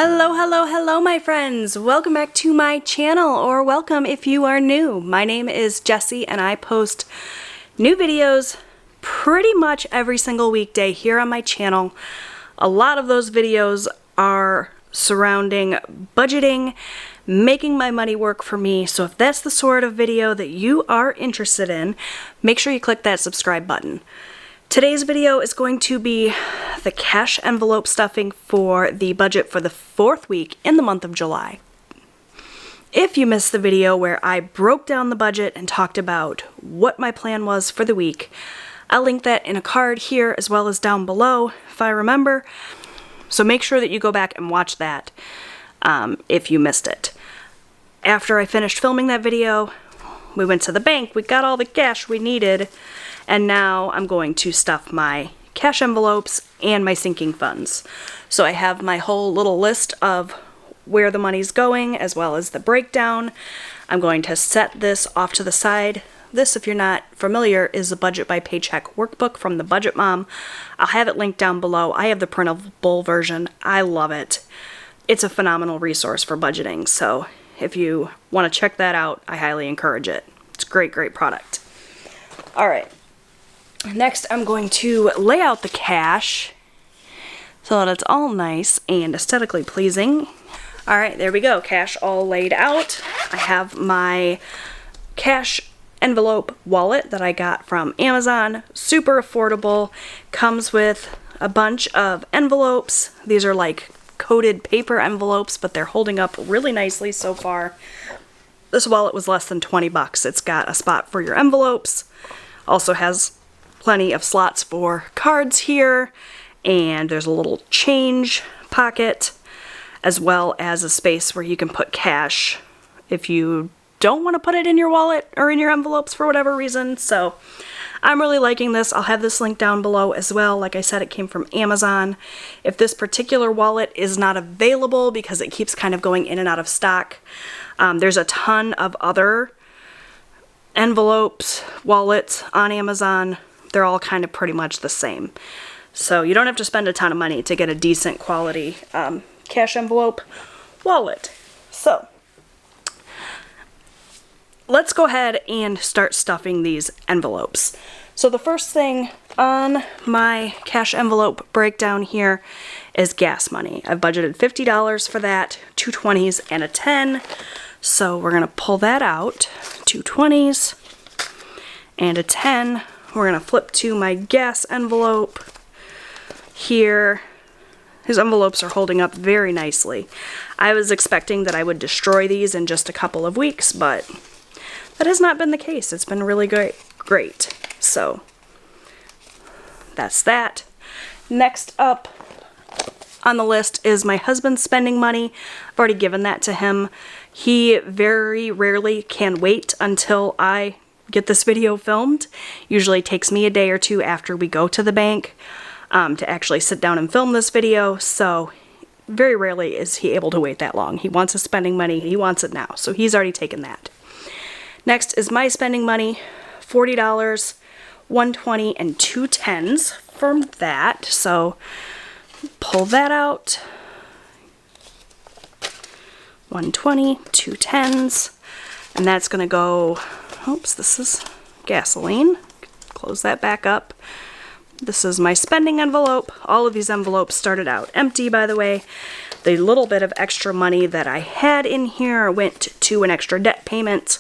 Hello, hello, hello, my friends. Welcome back to my channel, or welcome if you are new. My name is Jessie, and I post new videos pretty much every single weekday here on my channel. A lot of those videos are surrounding budgeting, making my money work for me. So if that's the sort of video that you are interested in, make sure you click that subscribe button. Today's video is going to be the cash envelope stuffing for the budget for the 4th week in the month of July. If you missed the video where I broke down the budget and talked about what my plan was for the week, I'll link that in a card here as well as down below if I remember. So make sure that you go back and watch that if you missed it. After I finished filming that video, we went to the bank, we got all the cash we needed, and now I'm going to stuff my cash envelopes and my sinking funds. So I have my whole little list of where the money's going as well as the breakdown. I'm going to set this off to the side. This, if you're not familiar, is the Budget by Paycheck workbook from the Budget Mom. I'll have it linked down below. I have the printable version. I love it. It's a phenomenal resource for budgeting, so if you want to check that out, I highly encourage it. It's a great, great product. Alright, next I'm going to lay out the cash so that it's all nice and aesthetically pleasing. Alright, there we go. Cash all laid out. I have my cash envelope wallet that I got from Amazon. Super affordable. Comes with a bunch of envelopes. These are like coated paper envelopes, but they're holding up really nicely so far. This wallet was less than 20 bucks. It's got a spot for your envelopes. Also has plenty of slots for cards here, and there's a little change pocket, as well as a space where you can put cash if you don't want to put it in your wallet or in your envelopes for whatever reason. So I'm really liking this. I'll have this link down below as well. Like I said, it came from Amazon. If this particular wallet is not available because it keeps kind of going in and out of stock, there's a ton of other envelopes, wallets on Amazon. They're all kind of pretty much the same. So you don't have to spend a ton of money to get a decent quality cash envelope wallet. So let's go ahead and start stuffing these envelopes. So the first thing on my cash envelope breakdown here is gas money. I've budgeted $50 for that, 2 20s and a 10. So we're going to pull that out, 2 20s and a 10. We're going to flip to my gas envelope here. His envelopes are holding up very nicely. I was expecting that I would destroy these in just a couple of weeks, but that has not been the case. It's been really great. So that's that. Next up on the list is my husband's spending money. I've already given that to him. He very rarely can wait until I get this video filmed. Usually takes me a day or two after we go to the bank to actually sit down and film this video. So very rarely is he able to wait that long. He wants his spending money. He wants it now. So he's already taken that. Next is my spending money, $40, 120, and 2 10s from that. So pull that out. 120, 2 10s, and that's going to go, oops, this is gasoline. Close that back up. This is my spending envelope. All of these envelopes started out empty, by the way. The little bit of extra money that I had in here went to an extra debt payment.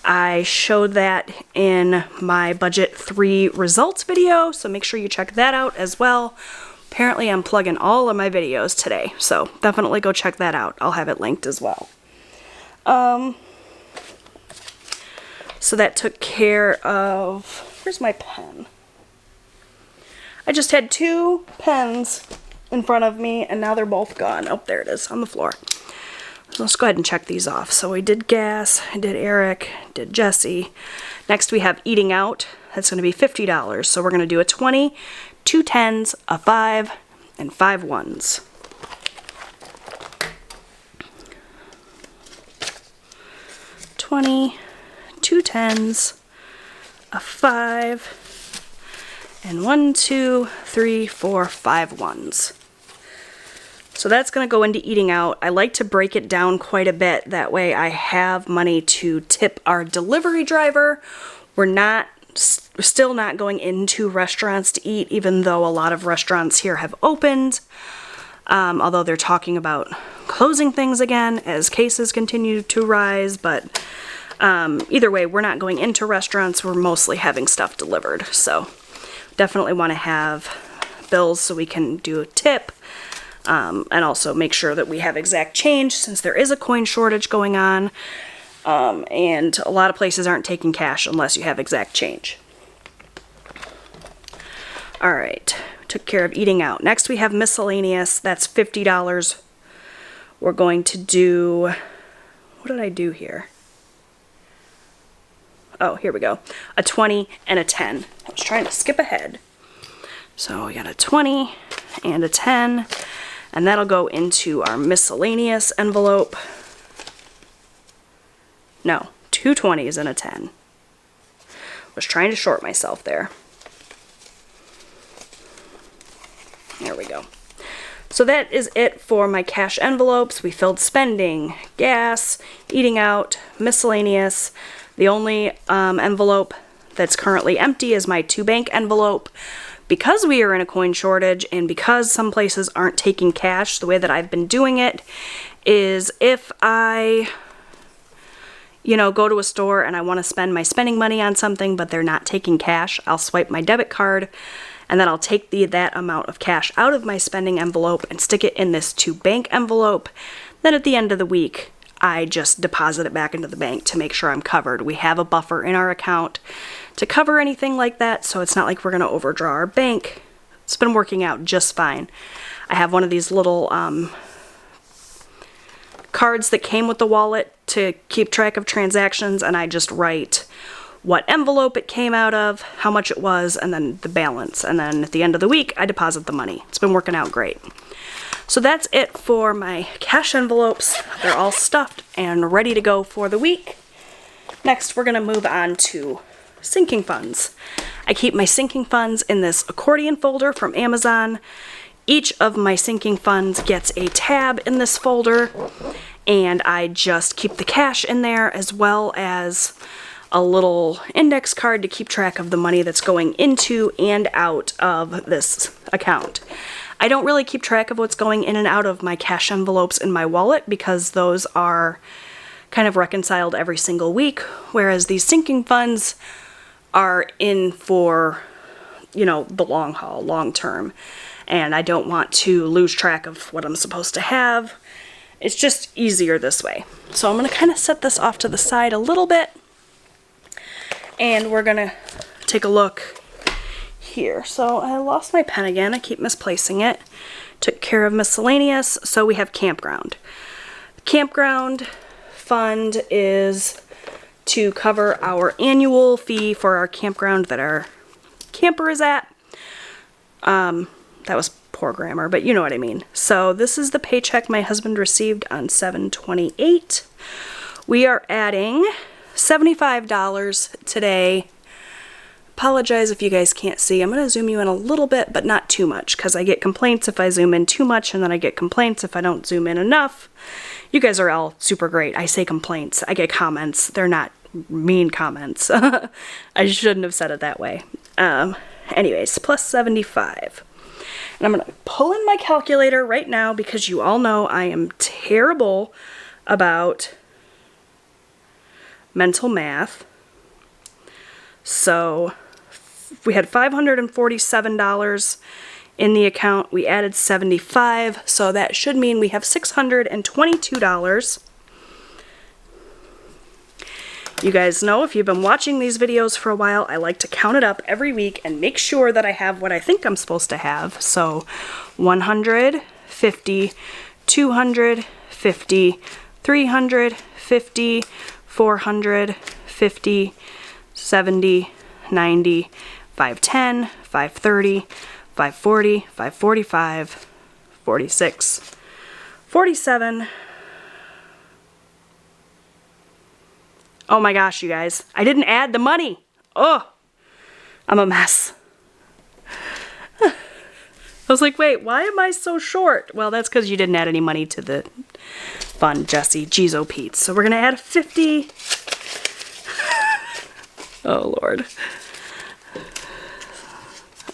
I showed that in my Budget 3 results video, so make sure you check that out as well. Apparently I'm plugging all of my videos today, so definitely go check that out. I'll have it linked as well. So that took care of... Where's my pen? I just had 2 pens in front of me, and now they're both gone. Oh, there it is, on the floor. So let's go ahead and check these off. So we did gas, I did Eric, did Jesse. Next we have eating out. That's going to be $50. So we're going to do a 20, 2 10s, a 5, and 5 1s. $20, 2 10s, a 5, and 1, 2, 3, 4, 5 1s. So that's going to go into eating out. I like to break it down quite a bit. That way I have money to tip our delivery driver. We're still not going into restaurants to eat, even though a lot of restaurants here have opened. Although they're talking about closing things again as cases continue to rise. But either way, we're not going into restaurants. We're mostly having stuff delivered. So definitely want to have bills so we can do a tip. And also make sure that we have exact change since there is a coin shortage going on. And a lot of places aren't taking cash unless you have exact change. Alright, took care of eating out. Next we have miscellaneous. That's $50. We're going to do... What did I do here? Oh, here we go. A 20 and a 10. I was trying to skip ahead. So we got a 20 and a 10. And that'll go into our miscellaneous envelope. No, 2 20s and a 10. Was trying to short myself there. There we go. So that is it for my cash envelopes. We filled spending, gas, eating out, miscellaneous. The only envelope that's currently empty is my 2 bank envelope. Because we are in a coin shortage and because some places aren't taking cash, the way that I've been doing it is if I, go to a store and I want to spend my spending money on something, but they're not taking cash, I'll swipe my debit card and then I'll take that amount of cash out of my spending envelope and stick it in this 2 bank envelope. Then at the end of the week, I just deposit it back into the bank to make sure I'm covered. We have a buffer in our account to cover anything like that, so it's not like we're going to overdraw our bank. It's been working out just fine. I have one of these little cards that came with the wallet to keep track of transactions, and I just write what envelope it came out of, how much it was, and then the balance. And then at the end of the week, I deposit the money. It's been working out great. So that's it for my cash envelopes. They're all stuffed and ready to go for the week. Next, we're going to move on to sinking funds. I keep my sinking funds in this accordion folder from Amazon. Each of my sinking funds gets a tab in this folder, and I just keep the cash in there as well as a little index card to keep track of the money that's going into and out of this account. I don't really keep track of what's going in and out of my cash envelopes in my wallet because those are kind of reconciled every single week, whereas these sinking funds are in for, the long haul, long term, and I don't want to lose track of what I'm supposed to have. It's just easier this way. So I'm going to kind of set this off to the side a little bit, and we're going to take a look here. So I lost my pen again. I keep misplacing it. Took care of miscellaneous. So we have campground. Campground fund is to cover our annual fee for our campground that our camper is at. That was poor grammar, but you know what I mean. So this is the paycheck my husband received on 7/28. We are adding $75 today. Apologize if you guys can't see. I'm going to zoom you in a little bit, but not too much, because I get complaints if I zoom in too much, and then I get complaints if I don't zoom in enough. You guys are all super great. I say complaints. I get comments. They're not mean comments. I shouldn't have said it that way. Anyways, plus 75. And I'm going to pull in my calculator right now because you all know I am terrible about mental math. So we had $547 in the account. We added 75, so that should mean we have $622. You guys know, if you've been watching these videos for a while, I like to count it up every week and make sure that I have what I think I'm supposed to have. So 150, 250, 350, 450, 70, 90, 510, 530, 540, 545, 46, 47. Oh my gosh, you guys. I didn't add the money. Oh, I'm a mess. I was like, wait, why am I so short? Well, that's because you didn't add any money to the fund, Jesse. Jeez, oh Pete. So we're going to add a 50. Oh, Lord.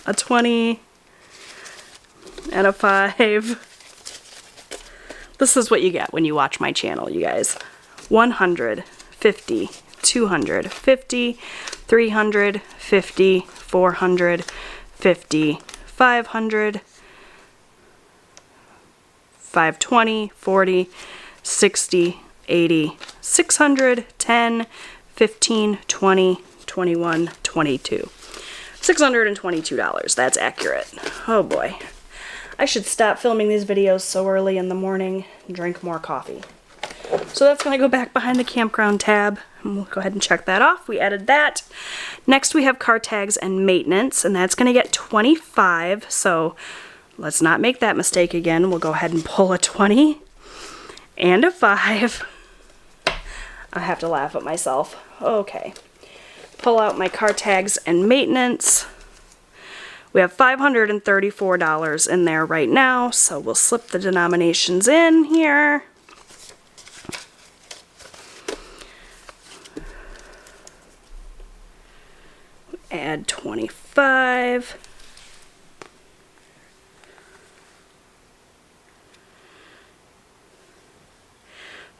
A 20. And a 5. This is what you get when you watch my channel, you guys. 150, 250, 350, 450, 500, 520, 40, 60, 80, 600, 10, 15, 20, 21, 22. $622. That's accurate. Oh boy. I should stop filming these videos so early in the morning and drink more coffee. So that's going to go back behind the campground tab. And we'll go ahead and check that off. We added that. Next we have car tags and maintenance, and that's going to get 25. So let's not make that mistake again. We'll go ahead and pull a 20 and a 5. I have to laugh at myself. Okay. Pull out my car tags and maintenance. We have $534 in there right now, so we'll slip the denominations in here. Add 25.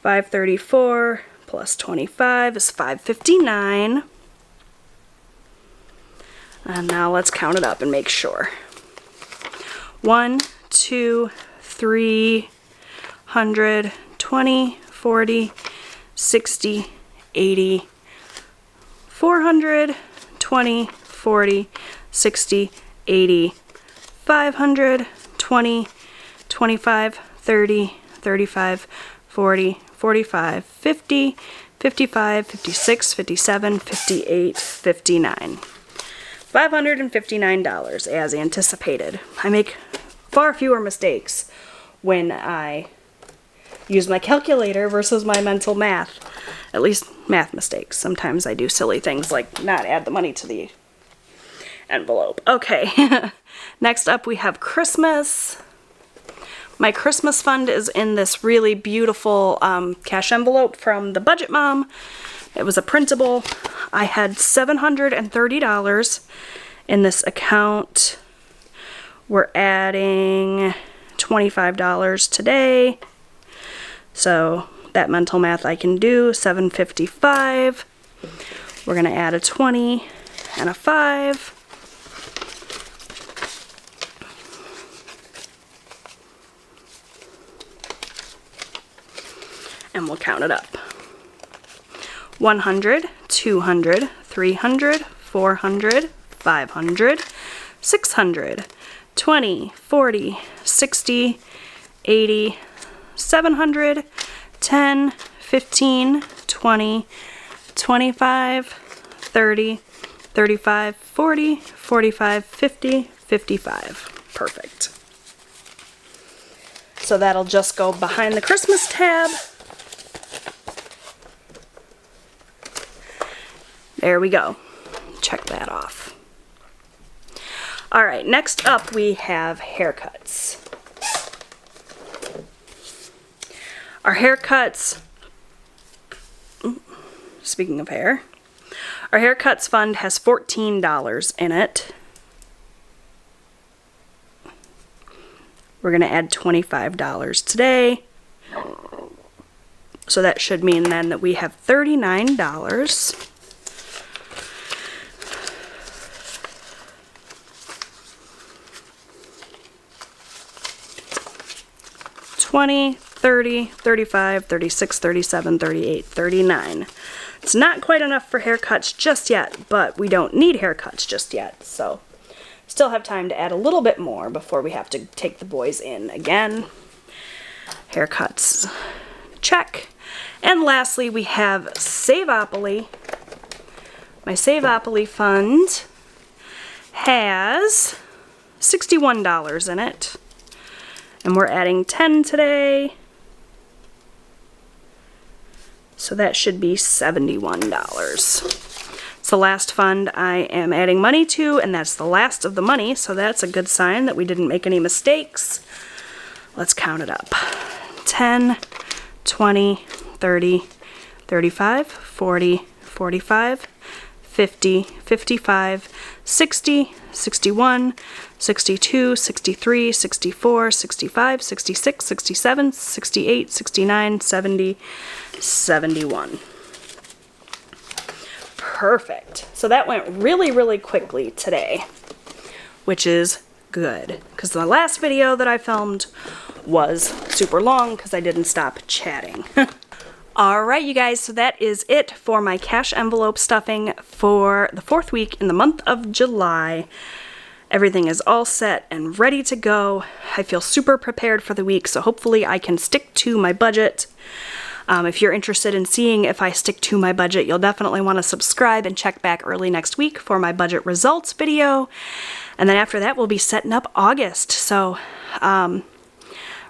$534 plus 25 is $559. And now let's count it up and make sure. 1, 2, 3, 100, 20, 40, 60, 80, 400, 20, 40, 60, 80, 500, 20, 25, 30, 35, 40, 45, 50, 55, 56, 57, 58, 59. $559 as anticipated. I make far fewer mistakes when I use my calculator versus my mental math. At least math mistakes. Sometimes I do silly things like not add the money to the envelope. Okay, next up we have Christmas. My Christmas fund is in this really beautiful cash envelope from the Budget Mom. It was a printable. I had $730 in this account. We're adding $25 today. So that mental math I can do. $755. We're going to add a 20 and a 5. And we'll count it up. 100, 200, 300, 400, 500, 600, 20, 40, 60, 80, 700, 10, 15, 20, 25, 30, 35, 40, 45, 50, 55. Perfect. So that'll just go behind the Christmas tab. There we go. Check that off. All right, next up we have haircuts. Our haircuts, speaking of hair, our haircuts fund has $14 in it. We're going to add $25 today. So that should mean then that we have $39. 20, 30, 35, 36, 37, 38, 39. It's not quite enough for haircuts just yet, but we don't need haircuts just yet, so still have time to add a little bit more before we have to take the boys in again. Haircuts, check. And lastly, we have Savopoly. My Savopoly fund has $61 in it. And we're adding 10 today. So that should be $71. It's the last fund I am adding money to, and that's the last of the money, so that's a good sign that we didn't make any mistakes. Let's count it up. 10, 20, 30, 35, 40, 45, 50, 55, 60, 61, 62, 63, 64, 65, 66, 67, 68, 69, 70, 71. Perfect. So that went really, really quickly today, which is good, because the last video that I filmed was super long because I didn't stop chatting. Alright, you guys, so that is it for my cash envelope stuffing for the 4th week in the month of July. Everything is all set and ready to go. I feel super prepared for the week, so hopefully I can stick to my budget. If you're interested in seeing if I stick to my budget, you'll definitely want to subscribe and check back early next week for my budget results video. And then after that, we'll be setting up August. So,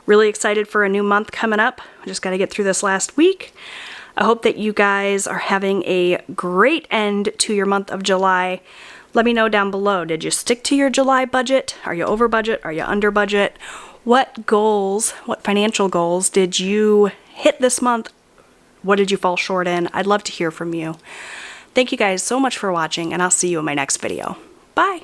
really excited for a new month coming up. I just got to get through this last week. I hope that you guys are having a great end to your month of July. Let me know down below. Did you stick to your July budget? Are you over budget? Are you under budget? What goals, what financial goals did you hit this month? What did you fall short in? I'd love to hear from you. Thank you guys so much for watching, and I'll see you in my next video. Bye!